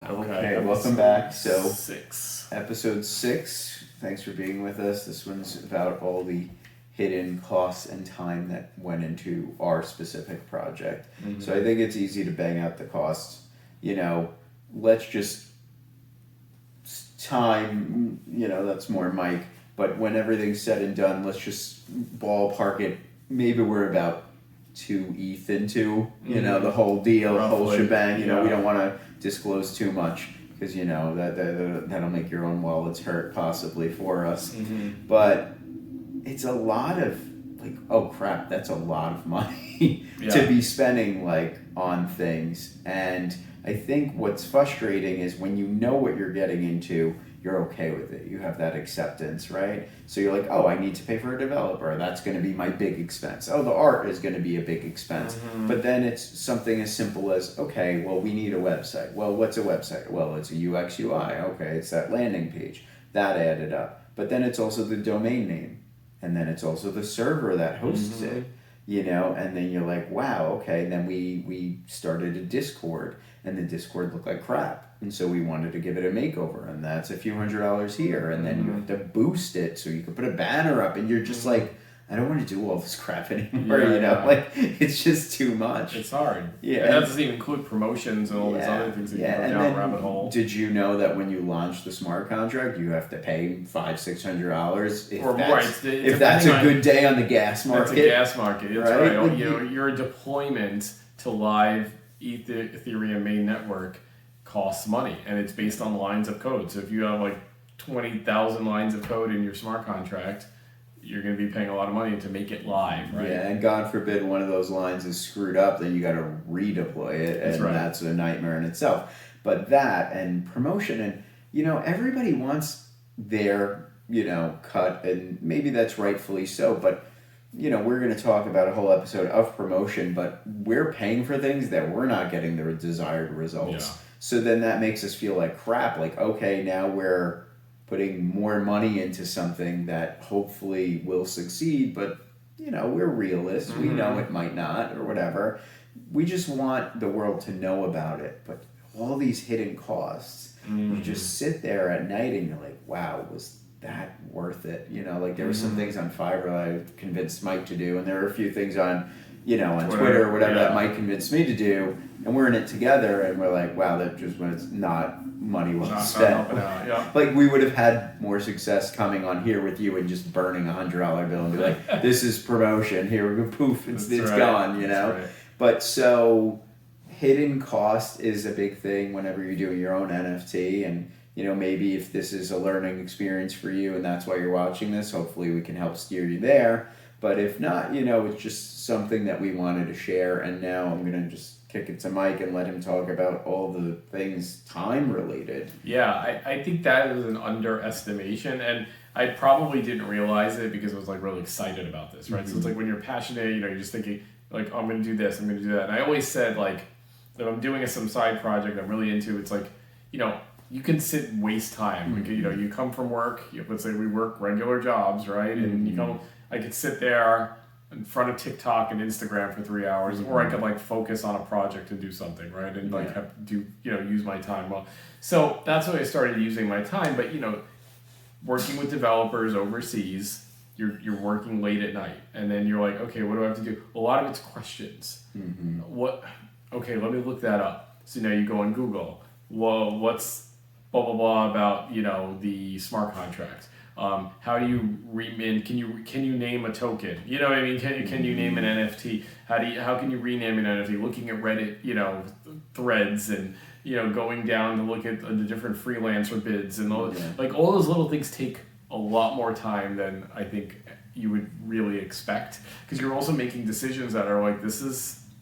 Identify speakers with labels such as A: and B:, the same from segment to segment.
A: Okay, welcome back. So,
B: Six.
A: episode 6. Thanks for being with us. This one's about all the hidden costs and time that went into our specific project.
B: Mm-hmm.
A: So, I think it's easy to bang out the costs. Let's just time, that's more Mike. But when everything's said and done, let's just ballpark it. Maybe we're about 2 ETH into, the whole deal, the whole shebang. We don't want to disclose too much because that'll make your own wallets hurt possibly for us.
B: Mm-hmm.
A: But it's a lot of oh crap, that's a lot of money to be spending on things. And I think what's frustrating is when you know what you're getting into, you're okay with it. You have that acceptance, right? So you're like, oh, I need to pay for a developer. That's going to be my big expense. Oh, the art is going to be a big expense.
B: Mm-hmm.
A: But then it's something as simple as, okay, well, we need a website. Well, what's a website? Well, it's a UX UI. Okay, it's that landing page. That added up. But then it's also the domain name. And then it's also the server that hosts it. And then you're like, wow, okay. And then we started a Discord, and the Discord looked like crap. And so we wanted to give it a makeover, and that's a few $100s here. And then you have to boost it so you can put a banner up, and you're just like, I don't want to do all this crap anymore, it's just too much.
B: It's hard.
A: Yeah.
B: And that doesn't even include promotions and all these other things that you can go down the rabbit hole.
A: Did you know that when you launch the smart contract, you have to pay $500-$600 if that's a good day on the gas market?
B: That's a gas market. That's right.
A: Like
B: your deployment to live Ethereum main network costs money, and it's based on lines of code. So if you have 20,000 lines of code in your smart contract, you're going to be paying a lot of money to make it live, right?
A: Yeah, and God forbid one of those lines is screwed up, then you got to redeploy it, and that's a nightmare in itself. But that and promotion, and everybody wants their cut, and maybe that's rightfully so. But we're going to talk about a whole episode of promotion, but we're paying for things that we're not getting the desired results.
B: Yeah.
A: So then that makes us feel like crap. Okay, now we're putting more money into something that hopefully will succeed, but we're realists. We know it might not or whatever. We just want the world to know about it. But all these hidden costs, you just sit there at night and you're like, wow, was that worth it? There were some things on Fiverr I convinced Mike to do, and there were a few things on Twitter or whatever that Mike convinced me to do, and we're in it together, and we're like, wow, that just was not money well spent. We would have had more success coming on here with you and just burning $100 bill and be like, this is promotion, here we go, poof, it's gone,
B: Right.
A: But so hidden cost is a big thing whenever you're doing your own NFT, and maybe if this is a learning experience for you and that's why you're watching this, hopefully we can help steer you there. But if not, it's just something that we wanted to share. And now I'm going to just kick it to Mike and let him talk about all the things time related.
B: Yeah, I think that is an underestimation. And I probably didn't realize it because I was really excited about this, right? Mm-hmm. So it's when you're passionate, you're just thinking oh, I'm going to do this, I'm going to do that. And I always said if I'm doing some side project I'm really into, it's you can sit and waste time.
A: Mm-hmm.
B: You come from work, let's say we work regular jobs, right? And I could sit there in front of TikTok and Instagram for 3 hours, or I could focus on a project and do something, right? And have to do use my time well. So that's when I started using my time. But working with developers overseas, you're working late at night, and then you're like, okay, what do I have to do? A lot of it's questions.
A: Mm-hmm.
B: Okay, let me look that up. So now you go on Google. Well, what's blah blah blah about the smart contract? How do you can you name a token? You know what I mean? Can you name an NFT? How can you rename an NFT? Looking at Reddit, threads, and going down to look at the different freelancer bids, and all those little things take a lot more time than I think you would really expect, because you're also making decisions that are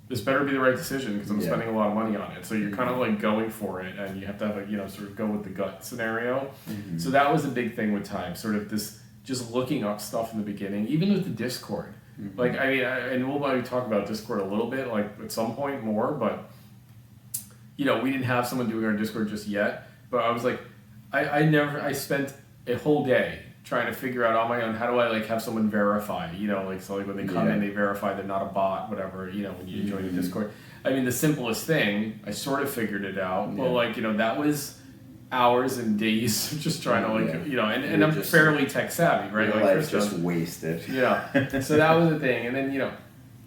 B: this better be the right decision because I'm spending a lot of money on it. So you're kind of going for it, and you have to have a sort of go with the gut scenario. Mm-hmm. So that was the big thing with time, sort of this just looking up stuff in the beginning, even with the Discord. Mm-hmm. And we'll probably talk about Discord a little bit, at some point more, but we didn't have someone doing our Discord just yet. But I was I spent a whole day trying to figure out on my own, how do I have someone verify, when they come in, they verify they're not a bot, whatever, when you join the Discord. I mean, the simplest thing, I sort of figured it out, but like, you know, that was hours and days of just trying to like, you know, and I'm just fairly tech savvy, right?
A: Your
B: like
A: life just wasted.
B: Yeah. So that was the thing. And then, you know,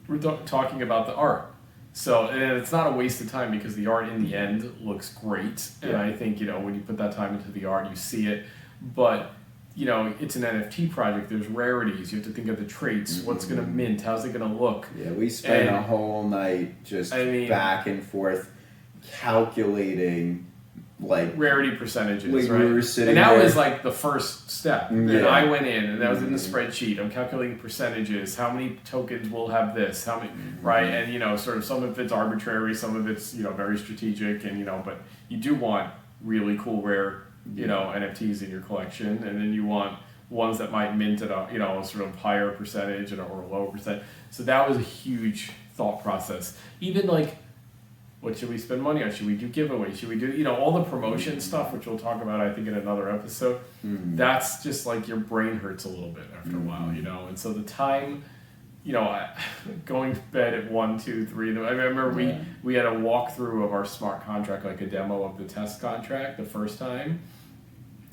B: we're talking about the art. So, and it's not a waste of time because the art in the end looks great. And I think, you know, when you put that time into the art, you see it. But, you know, it's an NFT project. There's rarities. You have to think of the traits. What's going to mint? How's it going to look?
A: Yeah, we spent a whole night just back and forth calculating like
B: rarity percentages,
A: like
B: right?
A: We were sitting
B: and that
A: there.
B: was like the first step. And I went in, and that was in the spreadsheet. I'm calculating percentages. How many tokens will have this? How many, right? And you know, sort of some of it's arbitrary, some of it's, you know, very strategic, and you know, but you do want really cool, rare, you know, NFTs in your collection, and then you want ones that might mint at a, you know, a sort of higher percentage or a lower percent. So that was a huge thought process. Even like, what should we spend money on? Should we do giveaways? Should we do, you know, all the promotion stuff, which we'll talk about, I think, in another episode. That's just like your brain hurts a little bit after a while, you know? And so the time, you know, going to bed at 1, 2, 3, I remember we had a walkthrough of our smart contract, like a demo of the test contract the first time.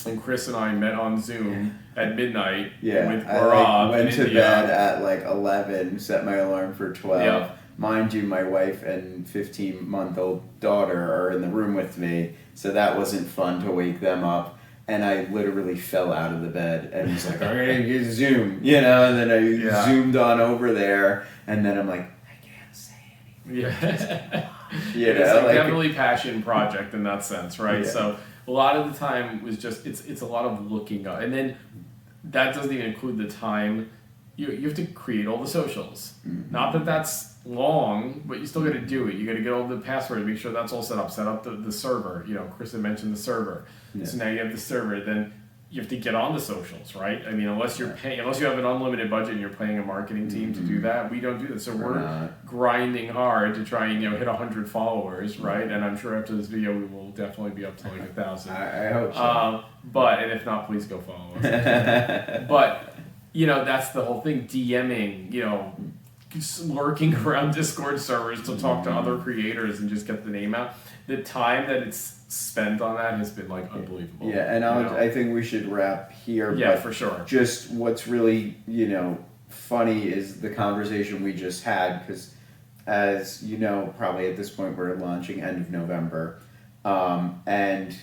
B: And Chris and I met on Zoom at midnight with Gaurav.
A: I went to bed at like 11, set my alarm for 12. Yeah. Mind you, my wife and 15-month-old daughter are in the room with me, so that wasn't fun to wake them up. And I literally fell out of the bed and was like, all right, Zoom, you know, and then I zoomed on over there, and then I'm like, I can't say anything.
B: Yeah.
A: You know,
B: it's like
A: like,
B: definitely passion project in that sense, right?
A: Yeah.
B: So a lot of the time was just, it's a lot of looking up. And then that doesn't even include the time. You have to create all the socials. Not that that's long, but you still got to do it. You got to get all the passwords, make sure that's all set up the server. You know, Chris had mentioned the server. Yeah. So now you have the server, then you have to get on the socials, right? I mean, unless you have an unlimited budget and you're paying a marketing team to do that, we don't do that. So we're grinding hard to try and, you know, hit 100 followers, right? And I'm sure after this video, we will definitely be up to like 1,000.
A: I hope so.
B: And if not, please go follow us. But, you know, that's the whole thing, DMing, you know, lurking around Discord servers to talk to other creators and just get the name out. The time that it's spent on that has been like unbelievable.
A: Yeah, and I think we should wrap here.
B: Yeah,
A: but
B: for sure.
A: Just what's really, you know, funny is the conversation we just had, because as you know, probably at this point we're launching end of November, and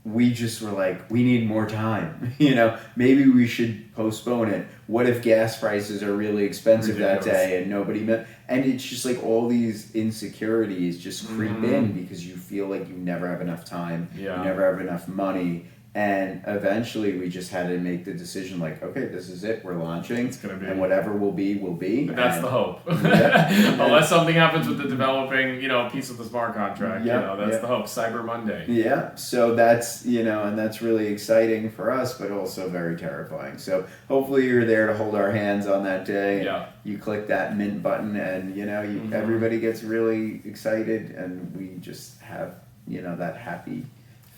A: we just were like, we need more time. You know, maybe we should postpone it. What if gas prices are really expensive that day and nobody met? And it's just like all these insecurities just creep in because you feel like you never have enough time. You never have enough money. And eventually we just had to make the decision like, okay, this is it. We're launching. It's gonna be. And whatever will be, will be.
B: But that's the hope. Unless something happens with the developing, you know, piece of the smart contract. You know, that's the hope. Cyber Monday.
A: Yeah. So that's, you know, and that's really exciting for us, but also very terrifying. So hopefully you're there to hold our hands on that day. Yeah. You click that mint button and, you know, everybody gets really excited and we just have, you know, that happy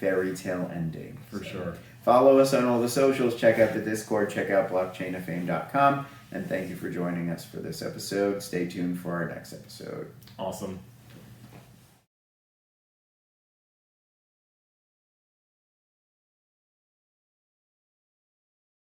A: fairy tale ending.
B: For sure.
A: Follow us on all the socials, check out the Discord, check out blockchainoffame.com, and thank you for joining us for this episode. Stay tuned for our next episode.
B: Awesome.